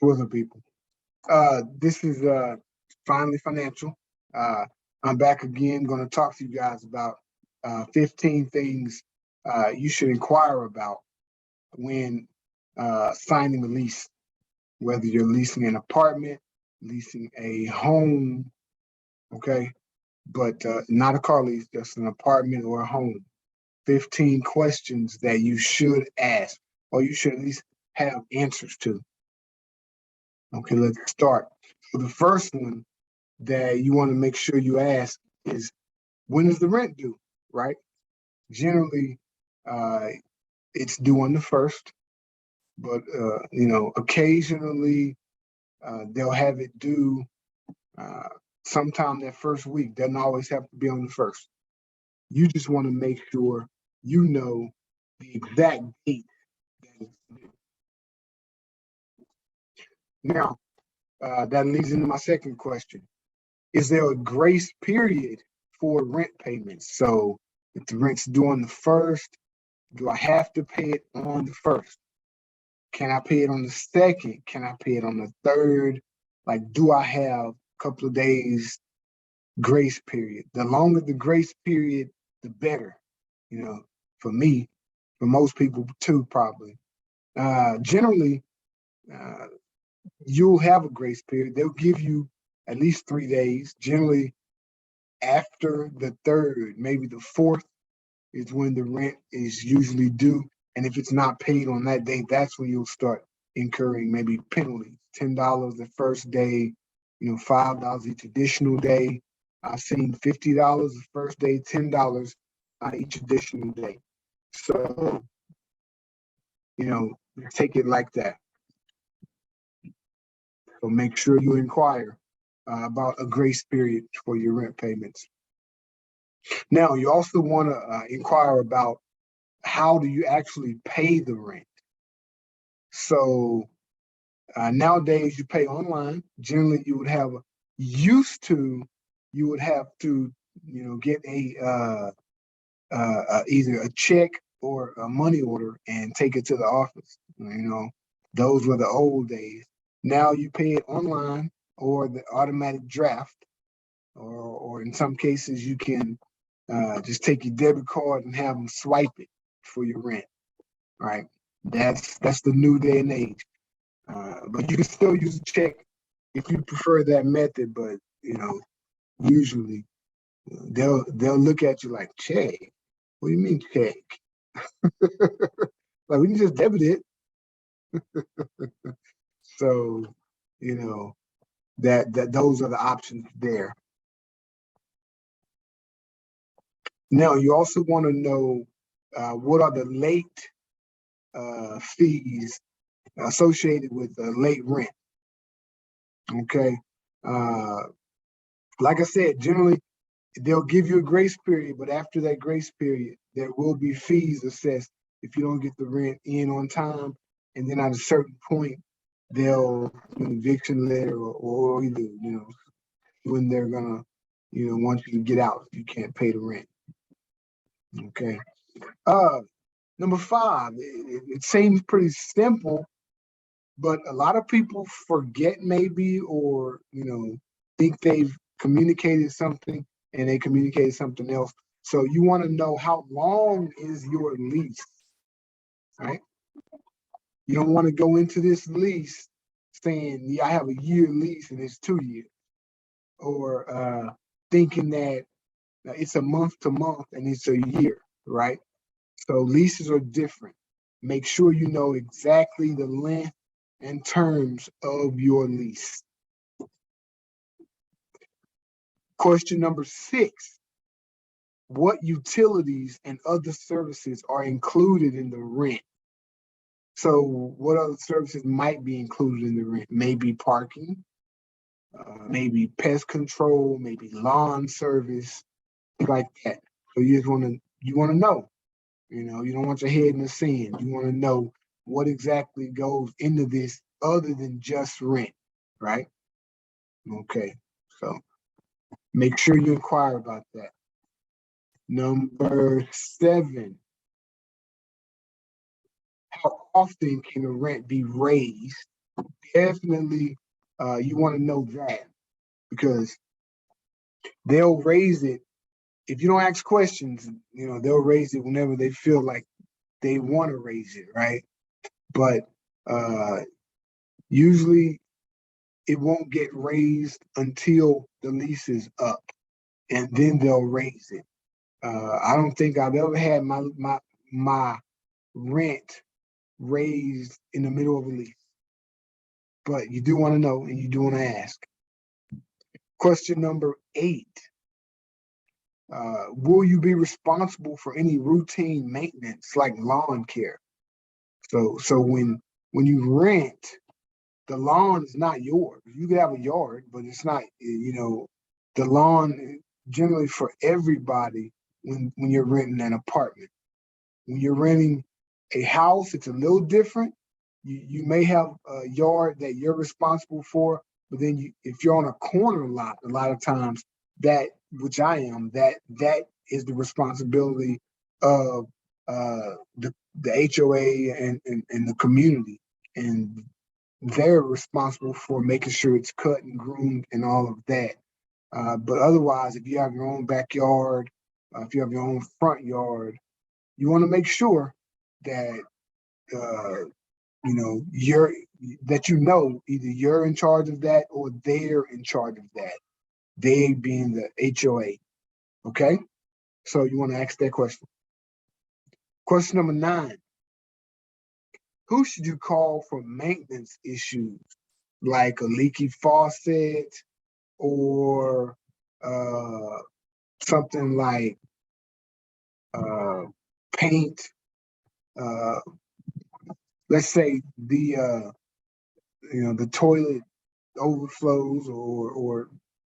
What's up, people? This is Finally Financial. I'm back again, going to talk to you guys about 15 things you should inquire about when signing a lease, whether you're leasing an apartment, leasing a home, okay, but not a car lease, just an apartment or a home. 15 questions that you should ask, or you should at least have answers to. Okay, let's start. So the first one that you want to make sure you ask is, when is the rent due, right? Generally, it's due on the first, but occasionally they'll have it due sometime that first week. Doesn't always have to be on the first. You just want to make sure you know the exact date that it's due. Now, that leads into my second question. Is there a grace period for rent payments? So if the rent's due on the first, do I have to pay it on the first? Can I pay it on the second? Can I pay it on the third? Like, do I have a couple of days grace period? The longer the grace period, the better, for me, for most people too, probably. Generally, you'll have a grace period. They'll give you at least 3 days. Generally, after the third, maybe the fourth, is when the rent is usually due. And if it's not paid on that day, that's when you'll start incurring maybe penalties. $10 the first day, $5 each additional day. I've seen $50 the first day, $10 each additional day. So, take it like that. So make sure you inquire about a grace period for your rent payments. Now, you also want to inquire about, how do you actually pay the rent? So nowadays you pay online. Generally, you would have to get either a check or a money order and take it to the office. Those were the old days. Now you pay it online or the automatic draft, or in some cases you can just take your debit card and have them swipe it for your rent, right? That's the new day and age. But you can still use a check if you prefer that method. But usually they'll look at you like, check? What do you mean check? Like, we can just debit it. So that those are the options there. Now, you also want to know what are the late fees associated with late rent. Okay. Like I said, generally they'll give you a grace period, but after that grace period, there will be fees assessed if you don't get the rent in on time. And then at a certain point, they'll do an eviction letter or either, when they're gonna, want you to get out if you can't pay the rent. Okay. Number 5, it seems pretty simple, but a lot of people forget maybe, or, think they've communicated something and they communicated something else. So you want to know, how long is your lease, right? You don't want to go into this lease saying, yeah, I have a year lease and it's 2 years, or thinking that it's a month to month and it's a year, right? So leases are different. Make sure you know exactly the length and terms of your lease. Question number 6, what utilities and other services are included in the rent? So what other services might be included in the rent? Maybe parking, maybe pest control, maybe lawn service, like that. So you want to know. You don't want your head in the sand. You want to know what exactly goes into this other than just rent, right? Okay, so make sure you inquire about that. Number 7, how often can the rent be raised? definitely you want to know that, because they'll raise it if you don't ask questions. They'll raise it whenever they feel like they want to raise it, right? But usually it won't get raised until the lease is up, and then they'll raise it. I don't think I've ever had my rent raised in the middle of a lease, but you do want to know and you do want to ask. Question number 8. Will you be responsible for any routine maintenance like lawn care? So when you rent, the lawn is not yours. You could have a yard, but it's not, the lawn generally for everybody when you're renting an apartment. When you're renting a house, it's a little different. You may have a yard that you're responsible for, but then if you're on a corner lot, a lot of times which I am, that is the responsibility of the HOA and the community, and they're responsible for making sure it's cut and groomed and all of that. But otherwise, if you have your own backyard, if you have your own front yard, you want to make sure that you're either you're in charge of that or they're in charge of that. They being the HOA. Okay, so you want to ask that question. Question number 9: who should you call for maintenance issues like a leaky faucet or something like paint? Let's say the toilet overflows or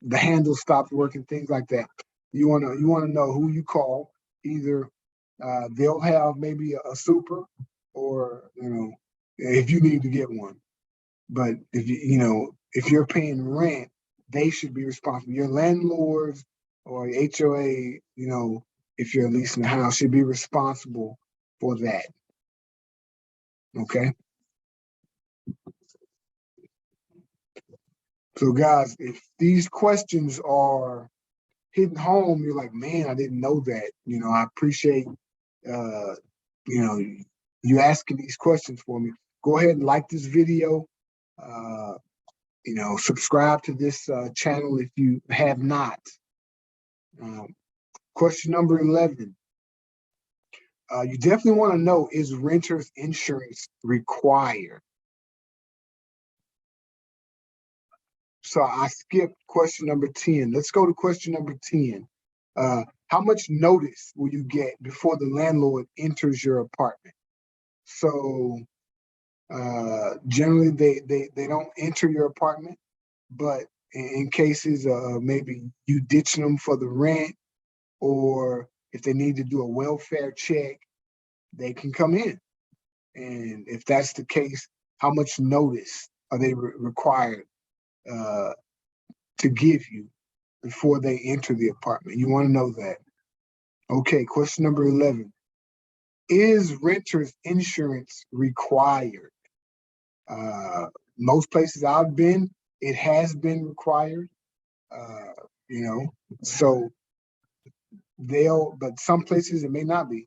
the handle stops working, things like that. You want to know who you call. Either they'll have maybe a super, or if you need to get one. But if you're paying rent, they should be responsible. Your landlords or HOA, if you're leasing a house, should be responsible for that. Okay. So guys, if these questions are hitting home, you're like, man, I didn't know that. I appreciate you asking these questions for me. Go ahead and like this video. Subscribe to this channel if you have not. Question number 11. You definitely want to know, is renter's insurance required? So I skipped question number 10. Let's go to question number 10. How much notice will you get before the landlord enters your apartment? So generally they don't enter your apartment, but in cases maybe you ditching them for the rent, or if they need to do a welfare check, they can come in. And if that's the case, how much notice are they required to give you before they enter the apartment? You want to know that. Okay, question number 11. Is renter's insurance required? Most places I've been, it has been required. So but some places it may not be.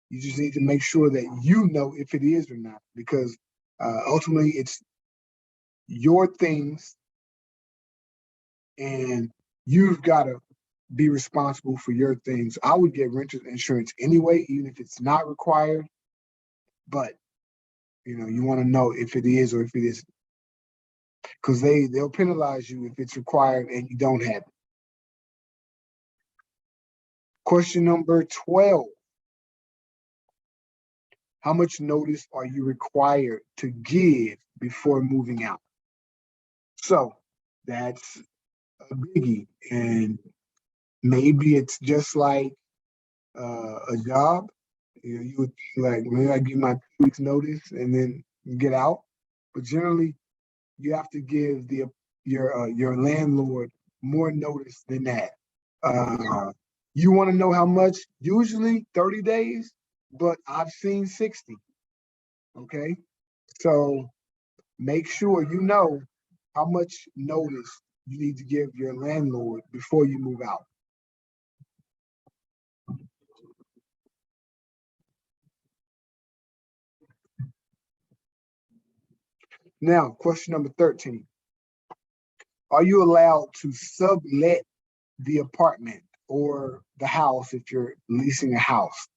You just need to make sure that you know if it is or not, because ultimately it's your things and you've got to be responsible for your things. I would get renter's insurance anyway, even if it's not required, but you want to know if it is or if it isn't, because they'll penalize you if it's required and you don't have it. Question number 12. How much notice are you required to give before moving out? So that's a biggie, and maybe it's just like a job. You would think like, maybe I give my 2 weeks notice and then get out. But generally, you have to give your landlord more notice than that. You want to know how much? Usually 30 days, but I've seen 60. Okay, so make sure you know how much notice you need to give your landlord before you move out. Now, question number 13. Are you allowed to sublet the apartment or the house if you're leasing a house?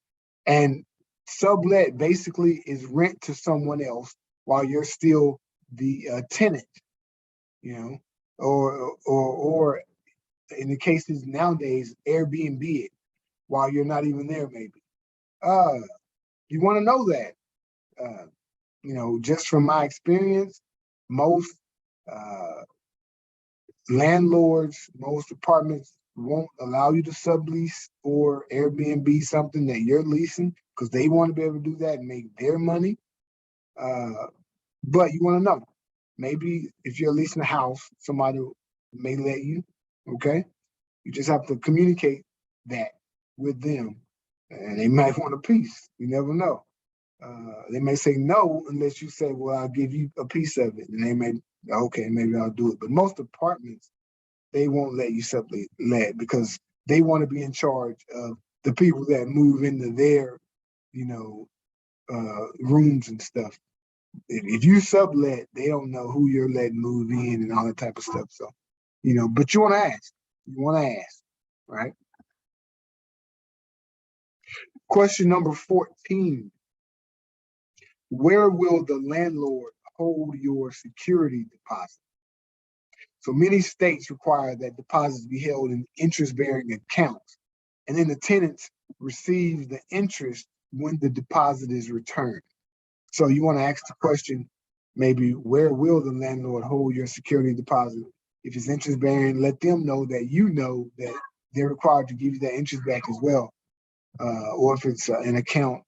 And sublet basically is rent to someone else while you're still the tenant, you know, or in the cases nowadays, Airbnb it while you're not even there, maybe. You want to know that, you know, just from my experience, most uh, landlords, most apartments won't allow you to sublease or Airbnb something that you're leasing because they want to be able to do that and make their money. But you want to know, maybe if you're leasing a house, somebody may let you, okay? You just have to communicate that with them and they might want a piece. You never know. They may say no unless you say, well, I'll give you a piece of it. And they may, okay, maybe I'll do it. But most apartments, they won't let you sublet because they want to be in charge of the people that move into their, you know, rooms and stuff. If you sublet, they don't know who you're letting move in and all that type of stuff. So, you know, but you want to ask. You want to ask, right? Question number 14. Where will the landlord hold your security deposit? So many states require that deposits be held in interest-bearing accounts, and then the tenants receive the interest when the deposit is returned. So you want to ask the question, maybe, where will the landlord hold your security deposit? If it's interest-bearing, let them know that you know that they're required to give you that interest back as well. Or if it's an account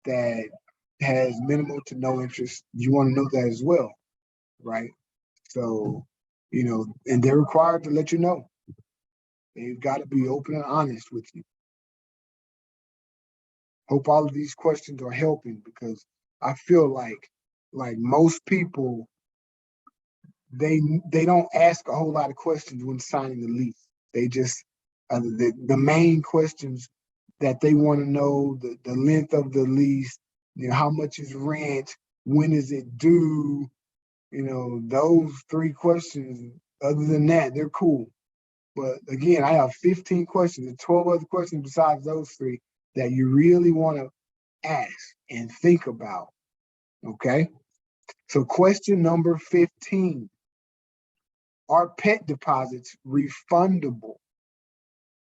that has minimal to no interest, you want to know that as well, right? So, you know, and they're required to let you know. They've got to be open and honest with you. Hope all of these questions are helping because I feel like most people, they don't ask a whole lot of questions when signing the lease. They just the main questions that they want to know, the length of the lease, you know, how much is rent, when is it due, you know, those 3 questions. Other than that, they're cool. But again, I have 15 questions and 12 other questions besides those 3 that you really want to ask and think about. Okay. So question number 15. Are pet deposits refundable?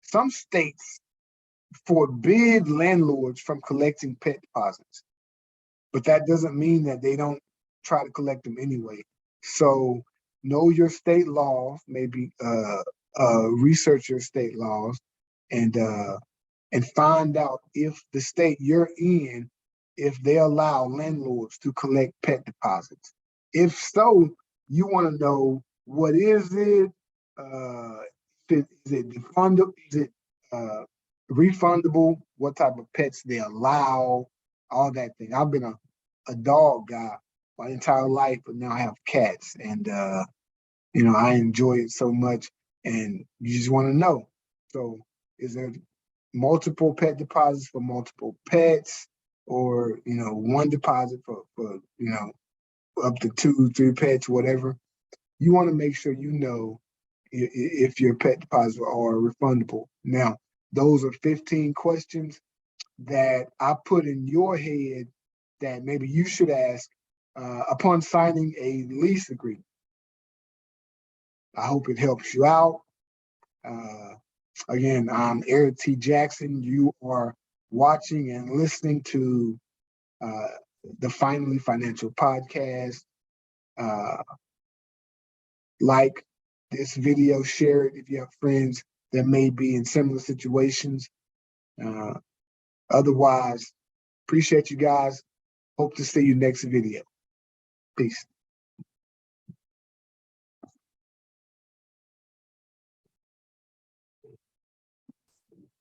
Some states forbid landlords from collecting pet deposits, but that doesn't mean that they don't try to collect them anyway. So know your state laws, maybe research your state laws, and find out if the state you're in, if they allow landlords to collect pet deposits. If so, you want to know, what is it? Is it refundable? Is it refundable? What type of pets they allow? All that thing. I've been a dog guy my entire life, but now I have cats, and you know, I enjoy it so much, and you just want to know. So, is there multiple pet deposits for multiple pets, or, you know, one deposit for you know, up to 2, 3 pets, whatever? You want to make sure you know if your pet deposits are refundable. Now, those are 15 questions that I put in your head that maybe you should ask upon signing a lease agreement. I hope it helps you out. Again, I'm Erik T. Jackson. You are watching and listening to the Finally Financial Podcast. Like this video, share it if you have friends that may be in similar situations. Otherwise, appreciate you guys. Hope to see you next video. Peace.